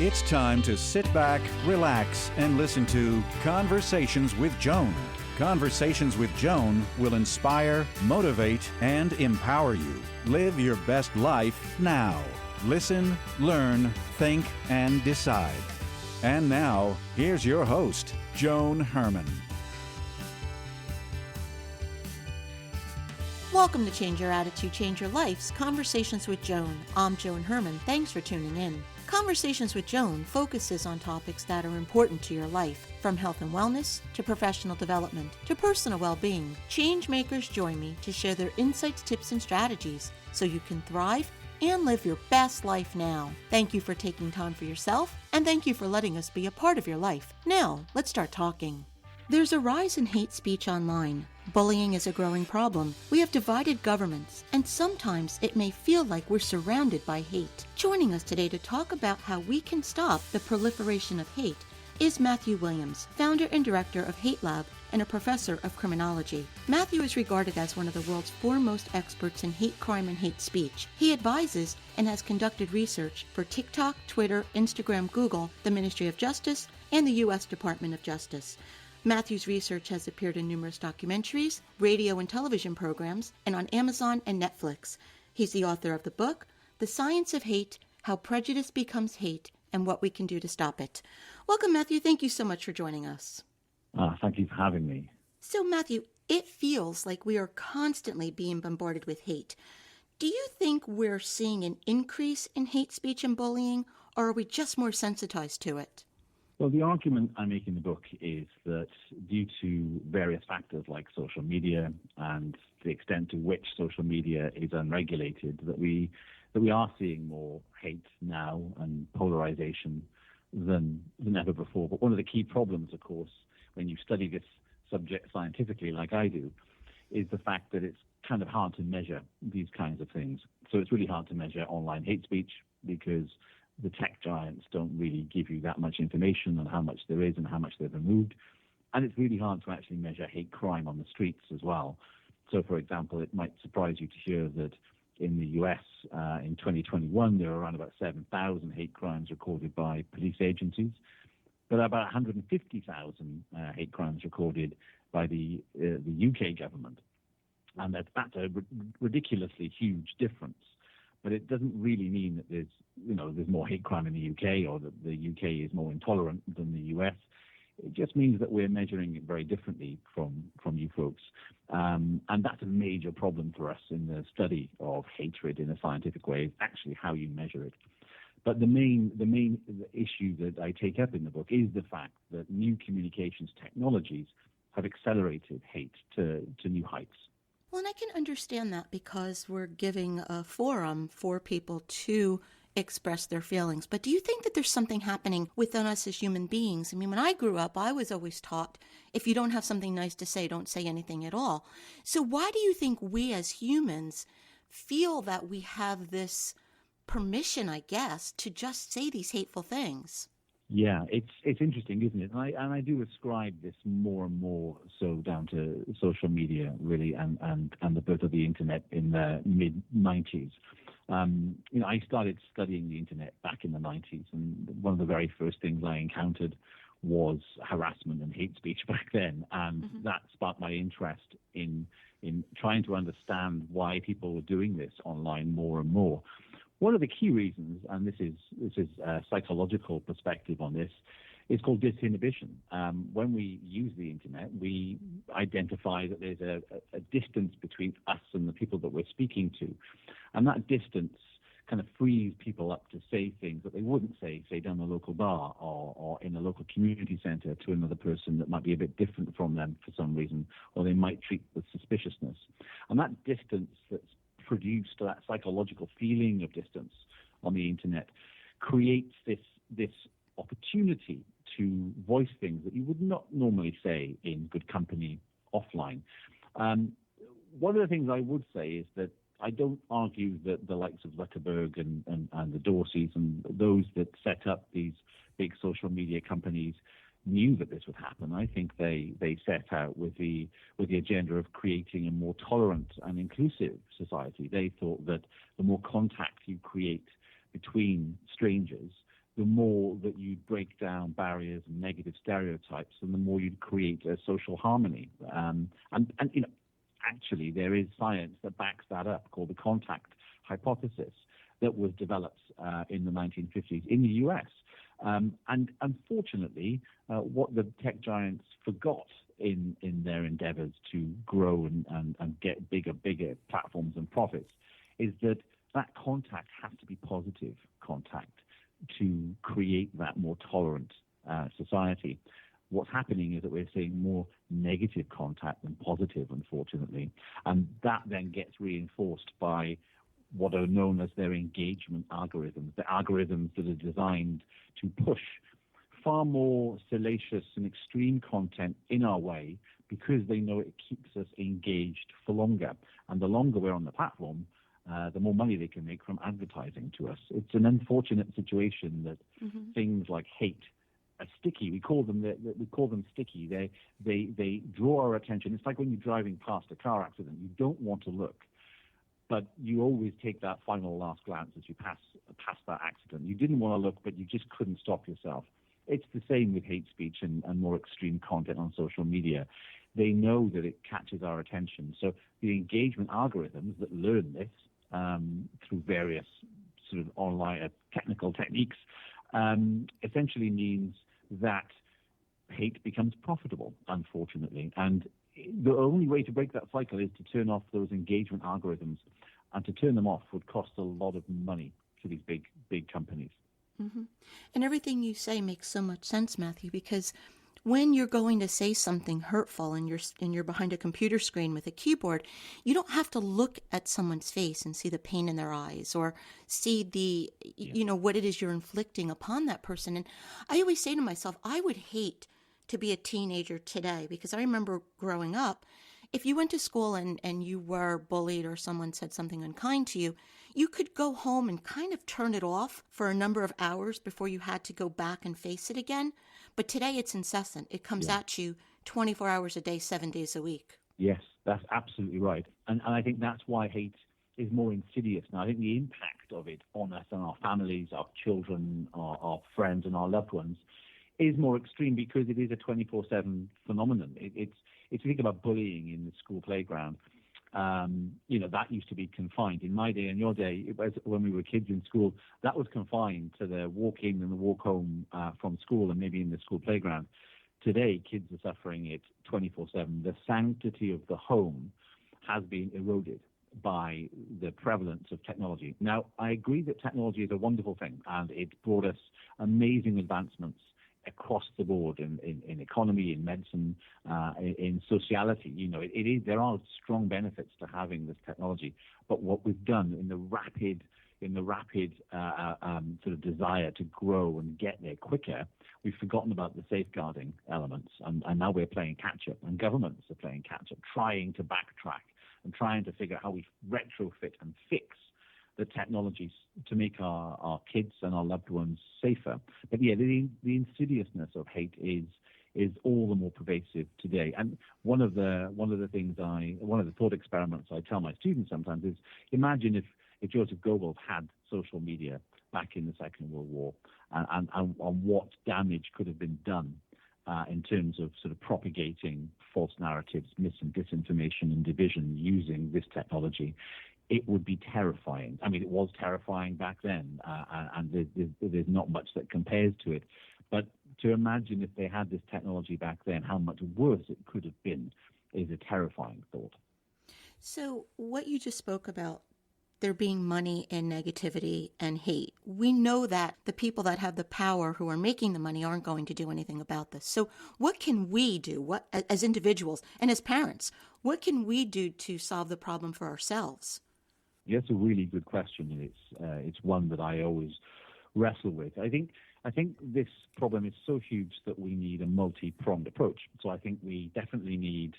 It's time to sit back, relax, and listen to Conversations with Joan. Conversations with Joan will inspire, motivate, and empower you. Live your best life now. Listen, learn, think, and decide. And now, here's your host, Joan Herman. Welcome to Change Your Attitude, Change Your Life's Conversations with Joan. I'm Joan Herman. Thanks for tuning in. Conversations with Joan focuses on topics that are important to your life, from health and wellness to professional development to personal well-being. Change makers join me to share their insights, tips, and strategies so you can thrive and live your best life now. Thank you for taking time for yourself, and thank you for letting us be a part of your life. Now, let's start talking. There's a rise in hate speech online. Bullying is a growing problem. We have divided governments, and sometimes it may feel like we're surrounded by hate. Joining us today to talk about how we can stop the proliferation of hate is Matthew Williams, founder and director of Hate Lab and a professor of criminology. Matthew is regarded as one of the world's foremost experts in hate crime and hate speech. He advises and has conducted research for TikTok, Twitter, Instagram, Google, the Ministry of Justice, and the U.S. Department of Justice. Matthew's research has appeared in numerous documentaries, radio and television programs, and on Amazon and Netflix. He's the author of the book, The Science of Hate, How Prejudice Becomes Hate, and What We Can Do to Stop It. Welcome, Matthew. Thank you so much for joining us. Thank you for having me. So, Matthew, it feels like we are constantly being bombarded with hate. Do you think we're seeing an increase in hate speech and bullying, or are we just more sensitized to it? Well, the argument I make in the book is that due to various factors like social media and the extent to which social media is unregulated, that we are seeing more hate now and polarization than ever before. But one of the key problems, of course, when you study this subject scientifically like I do, is the fact that it's kind of hard to measure these kinds of things. So it's really hard to measure online hate speech because the tech giants don't really give you that much information on how much there is and how much they've removed. And it's really hard to actually measure hate crime on the streets as well. So, for example, it might surprise you to hear that in the US in 2021, there were around about 7,000 hate crimes recorded by police agencies, but about 150,000 hate crimes recorded by the UK government. And that's a ridiculously huge difference. But it doesn't really mean that there's more hate crime in the UK or that the UK is more intolerant than the US. It just means that we're measuring it very differently from you folks. And that's a major problem for us in the study of hatred in a scientific way, is actually how you measure it. But the main issue that I take up in the book is the fact that new communications technologies have accelerated hate to new heights. Well, and I can understand that because we're giving a forum for people to express their feelings. But do you think that there's something happening within us as human beings? I mean, when I grew up, I was always taught, if you don't have something nice to say, don't say anything at all. So why do you think we as humans feel that we have this permission, I guess, to just say these hateful things? Yeah, it's interesting, isn't it? And I do ascribe this more and more so down to social media, really, and the birth of the internet in the mid-90s. I started studying the internet back in the 90s, and one of the very first things I encountered was harassment and hate speech back then, and that sparked my interest in trying to understand why people were doing this online more and more. One of the key reasons, and this is a psychological perspective on this, is called disinhibition. When we use the internet, we identify that there's a distance between us and the people that we're speaking to. And that distance kind of frees people up to say things that they wouldn't say down the local bar or in a local community center to another person that might be a bit different from them for some reason, or they might treat with suspiciousness. And that distance that's produced, that psychological feeling of distance on the internet, creates this opportunity to voice things that you would not normally say in good company offline. One of the things I would say is that I don't argue that the likes of Zuckerberg and the Dorseys and those that set up these big social media companies knew that this would happen. I think they set out with the agenda of creating a more tolerant and inclusive society. They thought that the more contact you create between strangers, the more that you break down barriers and negative stereotypes, and the more you'd create a social harmony. And actually, there is science that backs that up, called the contact hypothesis, that was developed in the 1950s in the U.S. And unfortunately, what the tech giants forgot in their endeavors to grow and get bigger platforms and profits is that contact has to be positive contact to create that more tolerant society. What's happening is that we're seeing more negative contact than positive, unfortunately, and that then gets reinforced by what are known as their engagement algorithms, the algorithms that are designed to push far more salacious and extreme content in our way because they know it keeps us engaged for longer. And the longer we're on the platform, the more money they can make from advertising to us. It's an unfortunate situation that things like hate are sticky. We call them sticky. They draw our attention. It's like when you're driving past a car accident. You don't want to look, but you always take that final last glance as you pass that accident. You didn't want to look, but you just couldn't stop yourself. It's the same with hate speech and more extreme content on social media. They know that it catches our attention. So the engagement algorithms that learn this through various sort of online technical techniques essentially means that hate becomes profitable, unfortunately. And the only way to break that cycle is to turn off those engagement algorithms, and to turn them off would cost a lot of money to these big companies. Mm-hmm. And everything you say makes so much sense, Matthew, because when you're going to say something hurtful and you're behind a computer screen with a keyboard, you don't have to look at someone's face and see the pain in their eyes or see the, what it is you're inflicting upon that person. And I always say to myself, I would hate to be a teenager today, because I remember growing up, if you went to school and you were bullied or someone said something unkind to you, you could go home and kind of turn it off for a number of hours before you had to go back and face it again. But today it's incessant. It comes at you 24 hours a day, 7 days a week. Yes, that's absolutely right. And I think that's why hate is more insidious now. I think the impact of it on us and our families, our children, our friends and our loved ones is more extreme because it is a 24/7 phenomenon. It's if you think about bullying in the school playground, that used to be confined. In my day and your day, it was when we were kids in school, that was confined to the walk in and the walk home from school and maybe in the school playground. Today, kids are suffering it 24/7. The sanctity of the home has been eroded by the prevalence of technology. Now, I agree that technology is a wonderful thing, and it's brought us amazing advancements across the board in economy, in medicine, in sociality. There are strong benefits to having this technology. But what we've done in the rapid sort of desire to grow and get there quicker, we've forgotten about the safeguarding elements, and now we're playing catch up, and governments are playing catch up, trying to backtrack and trying to figure out how we retrofit and fix the technologies to make our kids and our loved ones safer. But yeah, the insidiousness of hate is all the more pervasive today. And one of the thought experiments I tell my students sometimes is, imagine if Joseph Goebbels had social media back in the Second World War, and what damage could have been done in terms of sort of propagating false narratives, and disinformation and division using this technology. It would be terrifying. I mean, it was terrifying back then, and there's not much that compares to it. But to imagine if they had this technology back then, how much worse it could have been is a terrifying thought. So what you just spoke about, there being money in negativity and hate, we know that the people that have the power who are making the money aren't going to do anything about this. So what can we do, what as individuals and as parents, what can we do to solve the problem for ourselves? Yeah, that's a really good question, and it's one that I always wrestle with. I think this problem is so huge that we need a multi-pronged approach. So I think we definitely need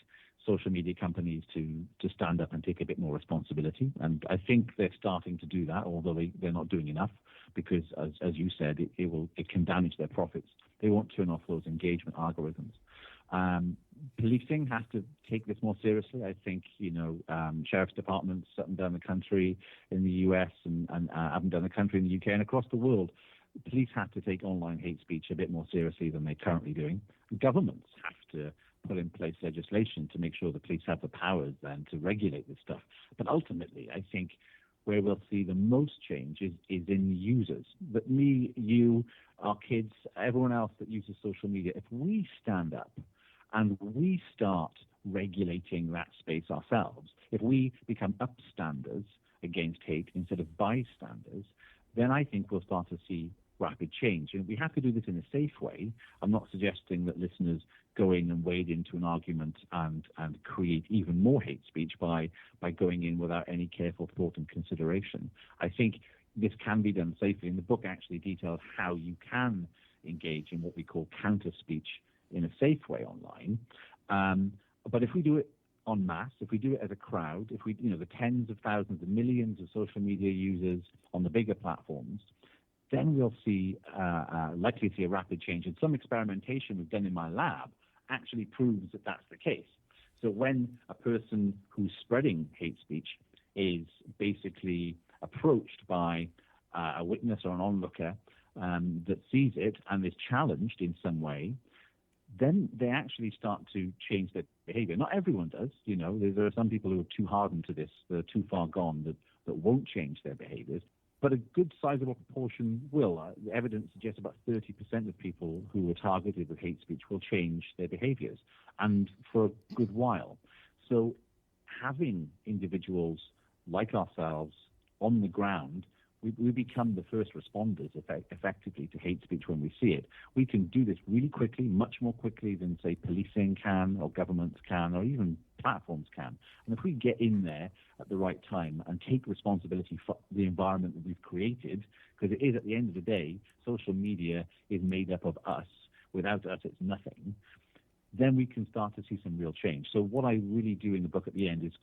social media companies to stand up and take a bit more responsibility, and I think they're starting to do that, although they're not doing enough, because as you said, it can damage their profits. They won't turn off those engagement algorithms. Policing has to take this more seriously. I think, sheriff's departments up and down the country in the US and up and down the country in the UK and across the world Police have to take online hate speech a bit more seriously than they're currently doing. Governments have to put in place legislation to make sure the police have the powers then to regulate this stuff. But ultimately, I think where we'll see the most change is in users. That me, you, our kids, everyone else that uses social media, if we stand up and we start regulating that space ourselves, if we become upstanders against hate instead of bystanders, then I think we'll start to see rapid change. And we have to do this in a safe way. I'm not suggesting that listeners go in and wade into an argument and create even more hate speech by going in without any careful thought and consideration. I think this can be done safely, and the book actually details how you can engage in what we call counter speech in a safe way online. But if we do it en masse, if we do it as a crowd, if we, the tens of thousands of millions of social media users on the bigger platforms, then we'll likely see a rapid change. And some experimentation we've done in my lab actually proves that that's the case. So when a person who's spreading hate speech is basically approached by a witness or an onlooker that sees it and is challenged in some way, then they actually start to change their behavior. Not everyone does, there are some people who are too hardened to this, they're too far gone that won't change their behaviors. But a good sizable proportion will. The evidence suggests about 30% of people who were targeted with hate speech will change their behaviors, and for a good while. So having individuals like ourselves on the ground, we become the first responders effectively to hate speech when we see it. We can do this really quickly, much more quickly than, say, policing can or governments can or even platforms can. And if we get in there at the right time and take responsibility for the environment that we've created, because it is, at the end of the day, social media is made up of us. Without us, it's nothing. Then we can start to see some real change. So what I really do in the book at the end is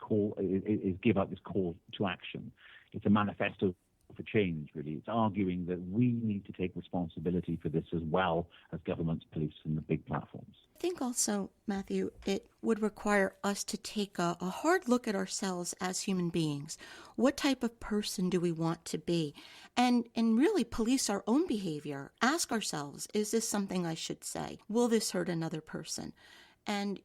give out this call to action. It's a manifesto for change, really. It's arguing that we need to take responsibility for this as well as governments, police, and the big platforms. I think also, Matthew, it would require us to take a hard look at ourselves as human beings. What type of person do we want to be? And really police our own behavior. Ask ourselves, is this something I should say? Will this hurt another person? And,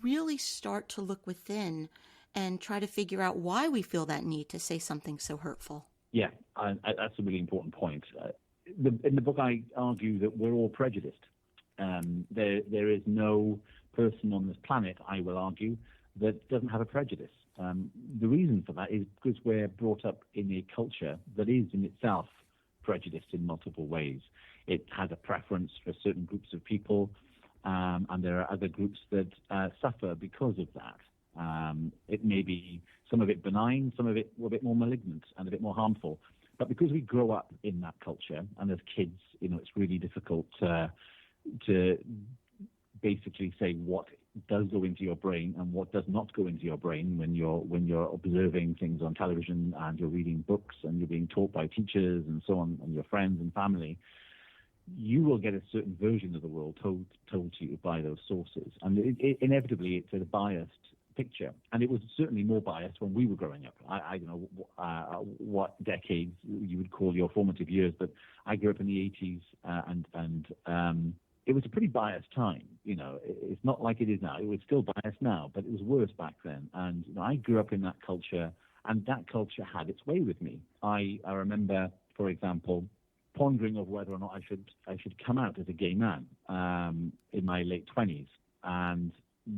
really start to look within and try to figure out why we feel that need to say something so hurtful. Yeah, that's a really important point. In the book, I argue that we're all prejudiced. There is no person on this planet, I will argue, that doesn't have a prejudice. The reason for that is because we're brought up in a culture that is in itself prejudiced in multiple ways. It has a preference for certain groups of people, and there are other groups that suffer because of that. It may be some of it benign, some of it a bit more malignant and a bit more harmful. But because we grow up in that culture, and as kids, it's really difficult to basically say what does go into your brain and what does not go into your brain when you're observing things on television and you're reading books and you're being taught by teachers and so on, and your friends and family. You will get a certain version of the world told to you by those sources, and inevitably it's a biased picture, and it was certainly more biased when we were growing up. I don't know what decades you would call your formative years, but I grew up in the 80s, and it was a pretty biased time. It's not like it is now. It was still biased now, but it was worse back then. And I grew up in that culture, and that culture had its way with me. I remember, for example, pondering over whether or not I should come out as a gay man in my late 20s, and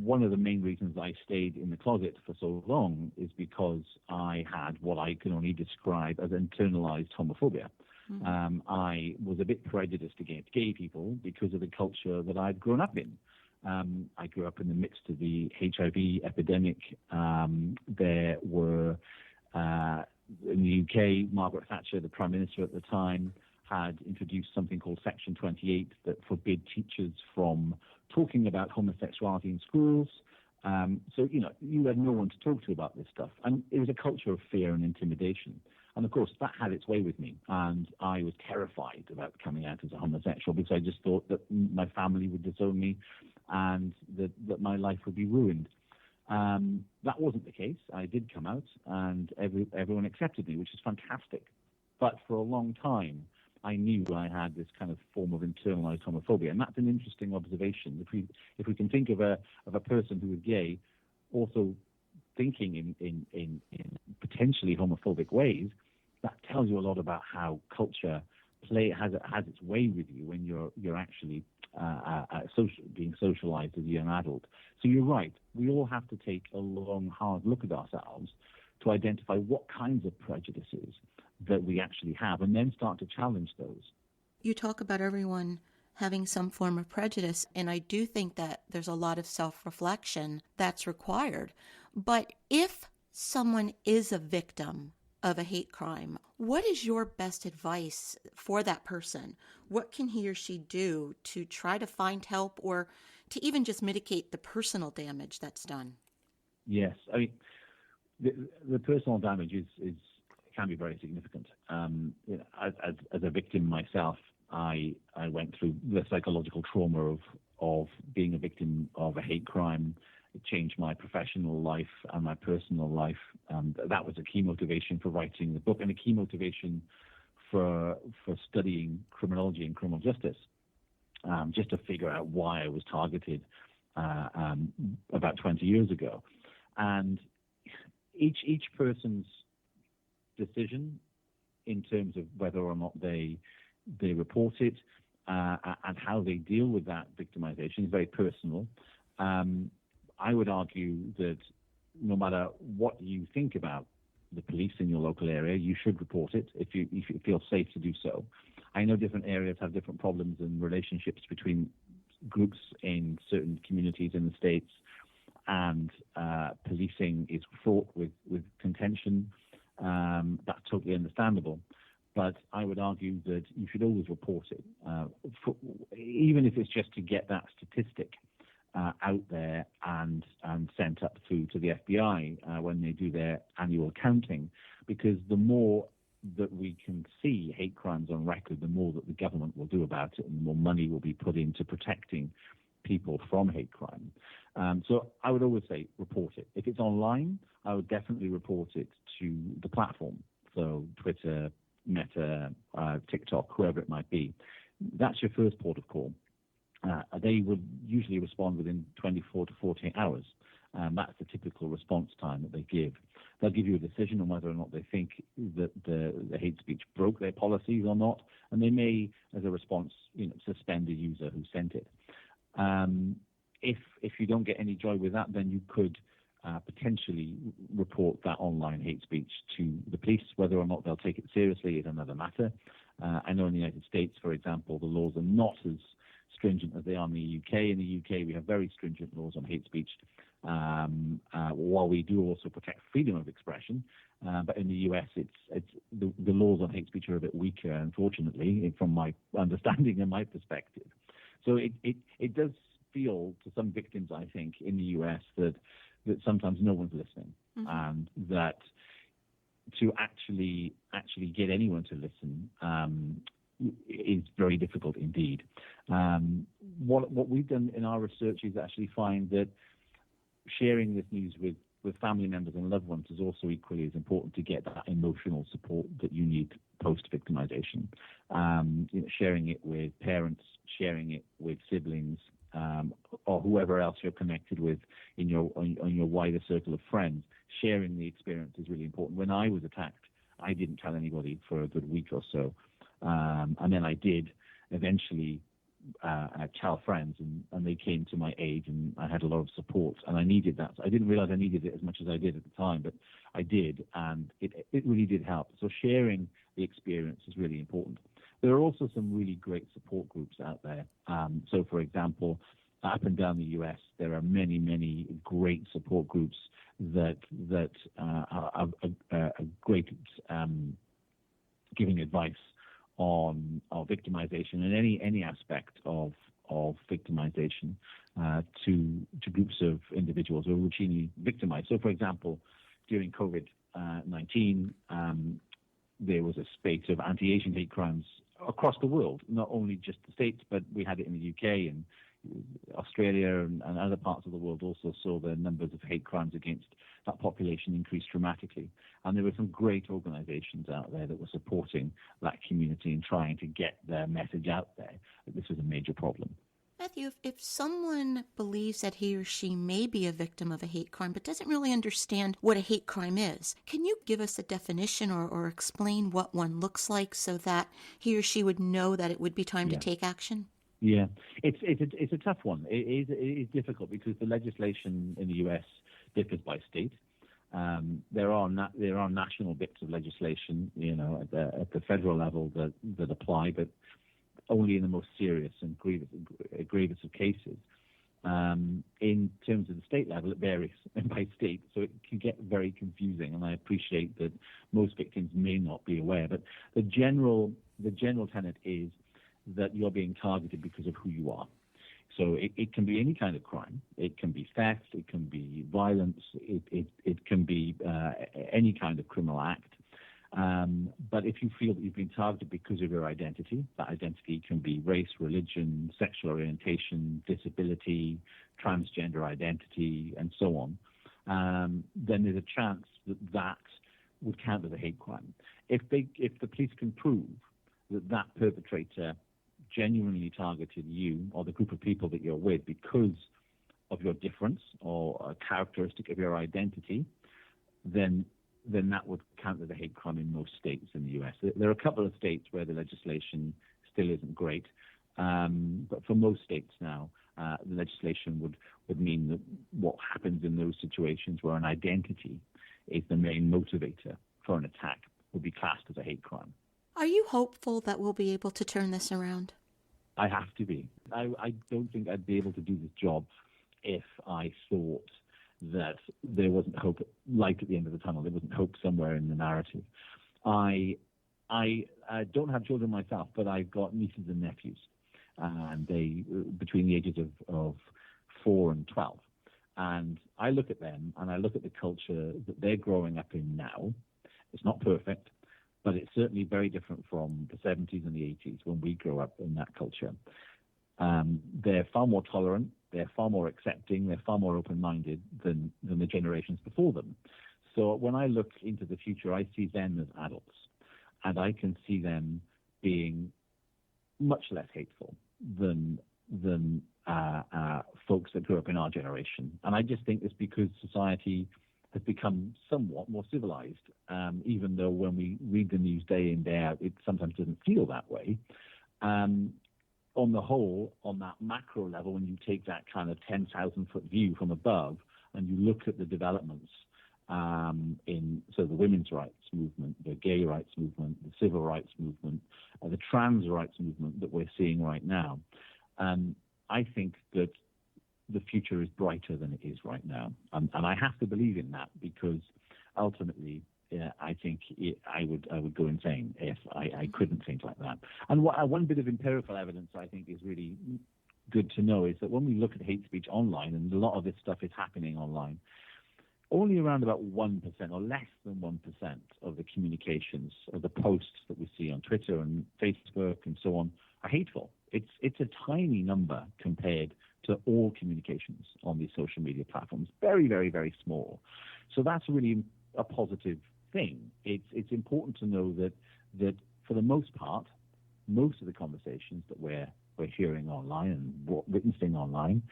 one of the main reasons I stayed in the closet for so long is because I had what I can only describe as internalized homophobia. Mm-hmm. I was a bit prejudiced against gay people because of the culture that I'd grown up in. I grew up in the midst of the HIV epidemic. There were, in the UK, Margaret Thatcher, the Prime Minister at the time, had introduced something called Section 28 that forbid teachers from talking about homosexuality in schools. So, you had no one to talk to about this stuff. And it was a culture of fear and intimidation. And, of course, that had its way with me. And I was terrified about coming out as a homosexual because I just thought that my family would disown me and that my life would be ruined. That wasn't the case. I did come out, and everyone accepted me, which is fantastic. But for a long time, I knew I had this kind of form of internalized homophobia, and that's an interesting observation. If we can think of a person who is gay, also thinking in potentially homophobic ways, that tells you a lot about how culture has its way with you when you're actually being socialized as a young adult. So you're right. We all have to take a long, hard look at ourselves to identify what kinds of prejudices that we actually have, and then start to challenge those. You talk about everyone having some form of prejudice, and I do think that there's a lot of self-reflection that's required. But if someone is a victim of a hate crime, what is your best advice for that person? What can he or she do to try to find help or to even just mitigate the personal damage that's done? Yes, I mean, the personal damage can be very significant. As a victim myself, I went through the psychological trauma of being a victim of a hate crime. It changed my professional life and my personal life. That was a key motivation for writing the book, and a key motivation for studying criminology and criminal justice, just to figure out why I was targeted about 20 years ago. And each person's decision in terms of whether or not they report it and how they deal with that victimization is very personal. I would argue that no matter what you think about the police in your local area, you should report it if you feel safe to do so. I know different areas have different problems and relationships between groups in certain communities in the States, and policing is fraught with contention. That's totally understandable. But I would argue that you should always report it, even if it's just to get that statistic out there and sent up to the FBI when they do their annual counting, because the more that we can see hate crimes on record, the more that the government will do about it, and the more money will be put into protecting people from hate crime. So I would always say report it. If it's online, I would definitely report it to the platform, so Twitter, Meta, TikTok, whoever it might be. That's your first port of call. They would usually respond within 24 to 48 hours. That's the typical response time that they give. They'll give you a decision on whether or not they think that the hate speech broke their policies or not, and they may, as a response, suspend the user who sent it. If you don't get any joy with that, then you could potentially report that online hate speech to the police. Whether or not they'll take it seriously is another matter. I know in the United States, for example, the laws are not as stringent as they are in the UK. In the UK, we have very stringent laws on hate speech, while we do also protect freedom of expression. But in the US, it's the laws on hate speech are a bit weaker, unfortunately, from my understanding and my perspective. So it does feel to some victims, I think, in the US that sometimes no one's listening, and that to actually get anyone to listen is very difficult indeed. What we've done in our research is actually find that sharing this news with family members and loved ones is also equally as important to get that emotional support that you need post-victimization. Sharing it with parents, sharing it with siblings, or whoever else you're connected with in your wider circle of friends. Sharing the experience is really important. When I was attacked, I didn't tell anybody for a good week or so, and then I did eventually tell friends, and they came to my aid, and I had a lot of support, and I needed that. I didn't realize I needed it as much as I did at the time, but I did, and it really did help. So sharing the experience is really important. There are also some really great support groups out there. So, for example, up and down the U.S., there are many, many great support groups that are great at giving advice on victimization and any aspect of victimization to groups of individuals who are routinely victimized. So, for example, during COVID-19, there was a spate of anti-Asian hate crimes across the world, not only just the States, but we had it in the UK and Australia and other parts of the world also saw the numbers of hate crimes against that population increased dramatically. And there were some great organizations out there that were supporting that community and trying to get their message out there that this was a major problem. Matthew, if someone believes that he or she may be a victim of a hate crime but doesn't really understand what a hate crime is, can you give us a definition or explain what one looks like so that he or she would know that it would be time to take action? Yeah, it's a tough one. It is difficult because the legislation in the U.S. differs by state. There are national bits of legislation, at the federal level that apply, but only in the most serious and grievous of cases. In terms of the state level, it varies by state, so it can get very confusing. And I appreciate that most victims may not be aware, but the general tenet is that you're being targeted because of who you are. So it can be any kind of crime. It can be theft. It can be violence. It can be any kind of criminal act. But if you feel that you've been targeted because of your identity, that identity can be race, religion, sexual orientation, disability, transgender identity, and so on, then there's a chance that would count as a hate crime. If the police can prove that perpetrator genuinely targeted you or the group of people that you're with because of your difference or a characteristic of your identity, then that would count as a hate crime in most states in the U.S. There are a couple of states where the legislation still isn't great, but for most states now, the legislation would mean that what happens in those situations where an identity is the main motivator for an attack would be classed as a hate crime. Are you hopeful that we'll be able to turn this around? I have to be. I don't think I'd be able to do this job if I thought that there wasn't hope, light at the end of the tunnel. There wasn't hope somewhere in the narrative. I don't have children myself, but I've got nieces and nephews, and they between the ages of 4 and 12. And I look at them, and I look at the culture that they're growing up in now. It's not perfect, but it's certainly very different from the 70s and the 80s when we grew up in that culture. They're far more tolerant, they're far more accepting, they're far more open-minded than the generations before them. So when I look into the future, I see them as adults, and I can see them being much less hateful than folks that grew up in our generation. And I just think it's because society has become somewhat more civilized, even though when we read the news day in, day out, it sometimes doesn't feel that way. On the whole, on that macro level, when you take that kind of 10,000-foot view from above and you look at the developments in the women's rights movement, the gay rights movement, the civil rights movement, the trans rights movement that we're seeing right now, I think that the future is brighter than it is right now. And I have to believe in that because ultimately, I think I would go insane if I couldn't think like that. And one bit of empirical evidence I think is really good to know is that when we look at hate speech online, and a lot of this stuff is happening online, only around about 1% or less than 1% of the communications, of the posts that we see on Twitter and Facebook and so on are hateful. It's a tiny number compared to all communications on these social media platforms. Very, very, very small. So that's really a positive thing. It's important to know that for the most part, most of the conversations that we're hearing online and witnessing online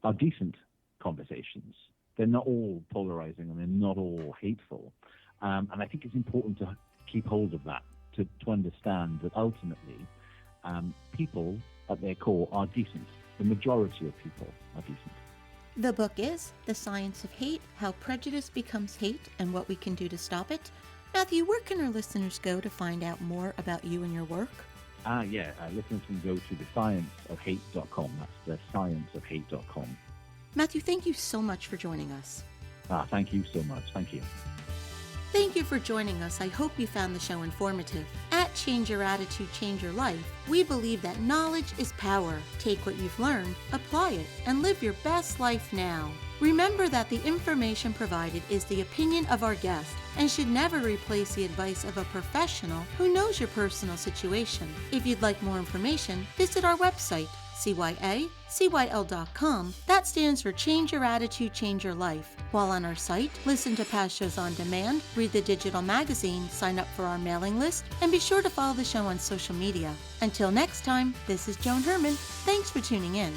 are decent conversations. They're not all polarizing and they're not all hateful. And I think it's important to keep hold of that, to understand that ultimately people at their core are decent. The majority of people are decent. The book is The Science of Hate, How Prejudice Becomes Hate and What We Can Do to Stop It. Matthew, where can our listeners go to find out more about you and your work? Listeners can go to thescienceofhate.com. That's thescienceofhate.com. Matthew, thank you so much for joining us. Thank you so much. Thank you. Thank you for joining us. I hope you found the show informative. At Change Your Attitude, Change Your Life, we believe that knowledge is power. Take what you've learned, apply it, and live your best life now. Remember that the information provided is the opinion of our guest and should never replace the advice of a professional who knows your personal situation. If you'd like more information, visit our website, CYACYL.com. That stands for Change Your Attitude, Change Your Life. While on our site, listen to past shows on demand, read the digital magazine, sign up for our mailing list, and be sure to follow the show on social media. Until next time, this is Joan Herman. Thanks for tuning in.